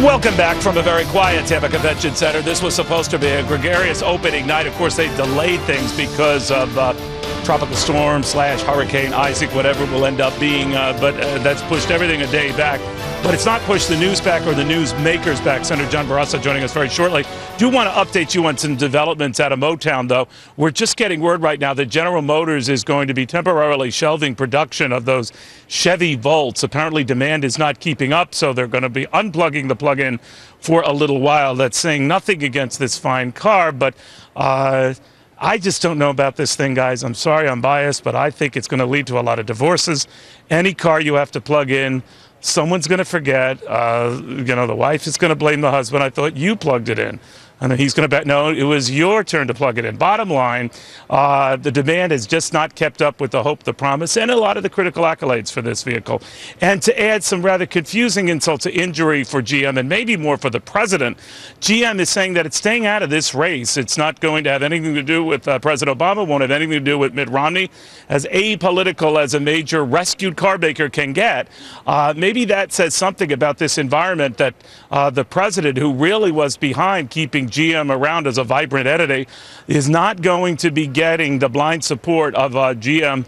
Welcome back from a very quiet Tampa Convention Center. This was supposed to be a gregarious opening night. Of course, they delayed things because of tropical storm / Hurricane Isaac, whatever it will end up being. But that's pushed everything a day back. But it's not pushed the news back or the news makers back. Senator John Barrasso joining us very shortly. Do want to update you on some developments out of Motown, though. We're just getting word right now that General Motors is going to be temporarily shelving production of those Chevy Volts. Apparently demand is not keeping up, so they're going to be unplugging the plug-in for a little while. That's saying nothing against this fine car, but I just don't know about this thing, guys. I'm sorry, I'm biased, but I think it's going to lead to a lot of divorces. Any car you have to plug in, someone's going to forget. The wife is going to blame the husband. I thought you plugged it in. And he's going to bet, no, it was your turn to plug it in. Bottom line, the demand has just not kept up with the hope, the promise, and a lot of the critical accolades for this vehicle. And to add some rather confusing insult to injury for GM, and maybe more for the president, GM is saying that it's staying out of this race. It's not going to have anything to do with President Obama, won't have anything to do with Mitt Romney. As apolitical as a major rescued car maker can get, maybe that says something about this environment that the president, who really was behind keeping GM around as a vibrant entity, is not going to be getting the blind support of GM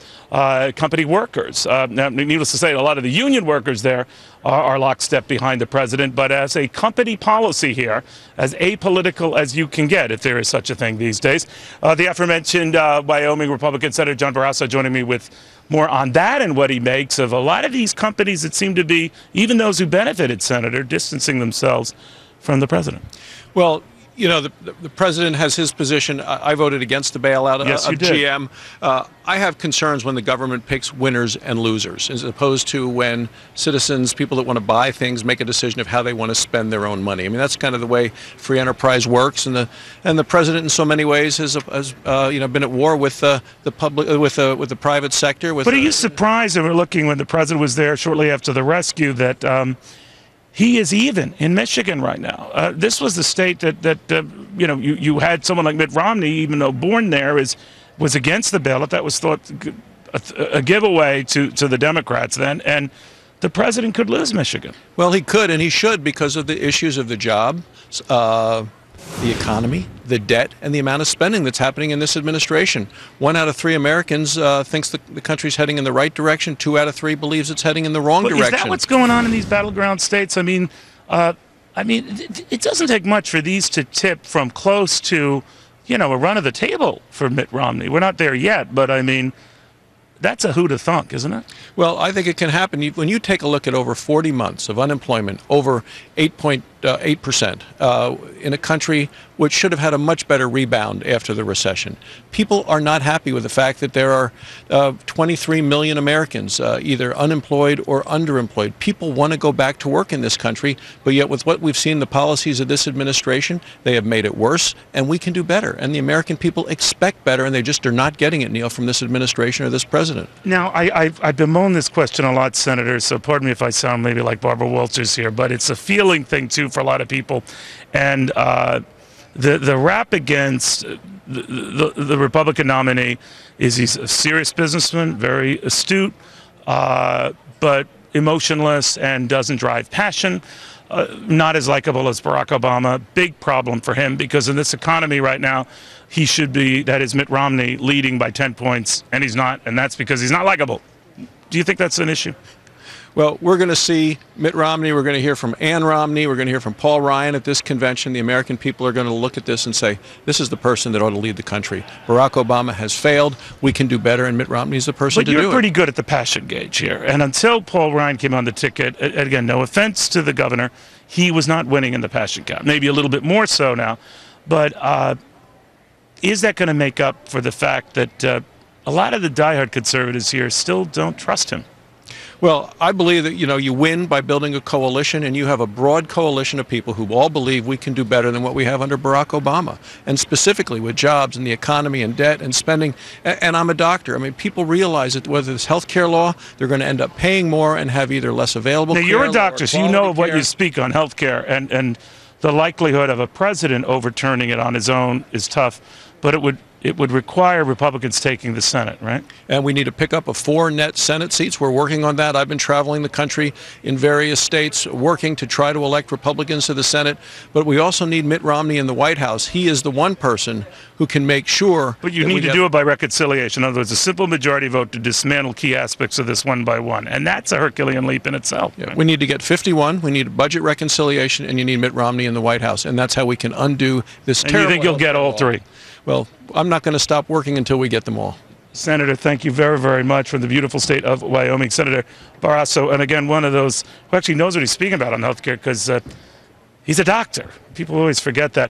company workers. Now, needless to say, a lot of the union workers there are lockstep behind the president, but as a company policy here, as apolitical as you can get, if there is such a thing these days. The aforementioned Wyoming Republican Senator John Barrasso joining me with more on that and what he makes of a lot of these companies that seem to be, even those who benefited, Senator, distancing themselves from the president. Well, you know, the president has his position. I voted against the bailout of GM. I have concerns when the government picks winners and losers, as opposed to when citizens, people that want to buy things, make a decision of how they want to spend their own money. I mean, that's kind of the way free enterprise works, and the president, in so many ways, has been at war with the public, with the private sector. But are you surprised? And we're looking when the president was there shortly after the rescue that. He is even in Michigan right now. This was the state that you had someone like Mitt Romney, even though born there, was against the bailout. That was thought a giveaway to the Democrats then, and the president could lose Michigan. Well, he could, and he should, because of the issues of the job, the economy, the debt, and the amount of spending that's happening in this administration. 1 out of 3 Americans thinks the country's heading in the right direction. 2 out of 3 believes it's heading in the wrong direction. Is that what's going on in these battleground states? I mean, it doesn't take much for these to tip from close to, a run of the table for Mitt Romney. We're not there yet, but I mean, that's a hoot of thunk, isn't it? Well, I think it can happen. When you take a look at over 40 months of unemployment, over 8.8% in a country which should have had a much better rebound after the recession. People are not happy with the fact that there are 23 million Americans either unemployed or underemployed. People want to go back to work in this country, but yet with what we've seen, the policies of this administration, they have made it worse, and we can do better. And the American people expect better, and they just are not getting it, Neil, from this administration or this president. Now, I've bemoaned this question a lot, Senator, so pardon me if I sound maybe like Barbara Walters here, but it's a feeling thing, too, for a lot of people. And the rap against the Republican nominee is he's a serious businessman, very astute, but emotionless and doesn't drive passion. Not as likable as Barack Obama. Big problem for him, because in this economy right now, he should be, that is Mitt Romney, leading by 10 points, and he's not, and that's because he's not likable. Do you think that's an issue? Well, we're going to see Mitt Romney. We're going to hear from Ann Romney. We're going to hear from Paul Ryan at this convention. The American people are going to look at this and say, this is the person that ought to lead the country. Barack Obama has failed. We can do better, and Mitt Romney is the person to do it. But you're pretty good at the passion gauge here. And until Paul Ryan came on the ticket, again, no offense to the governor, he was not winning in the passion count. Maybe a little bit more so now. But is that going to make up for the fact that a lot of the diehard conservatives here still don't trust him? Well, I believe that, you win by building a coalition, and you have a broad coalition of people who all believe we can do better than what we have under Barack Obama, and specifically with jobs and the economy and debt and spending. And I'm a doctor. I mean, people realize that whether it's health care law, they're going to end up paying more and have either less available care. Now, you're a doctor, so you know of what you speak on health care, and the likelihood of a president overturning it on his own is tough. But it would it would require Republicans taking the Senate, right? And we need to pick up 4 net Senate seats. We're working on that. I've been traveling the country in various states working to try to elect Republicans to the Senate. But we also need Mitt Romney in the White House. He is the one person who can make sure. But you need to do it by reconciliation. In other words, a simple majority vote to dismantle key aspects of this one by one. And that's a Herculean leap in itself. Yeah, we need to get 51. We need budget reconciliation, and you need Mitt Romney in the White House. And that's how we can undo this terrible. And you think you'll get all 3? Well, I'm not going to stop working until we get them all. Senator, thank you very, very much from the beautiful state of Wyoming. Senator Barrasso, and again, one of those who actually knows what he's speaking about on health care because he's a doctor. People always forget that.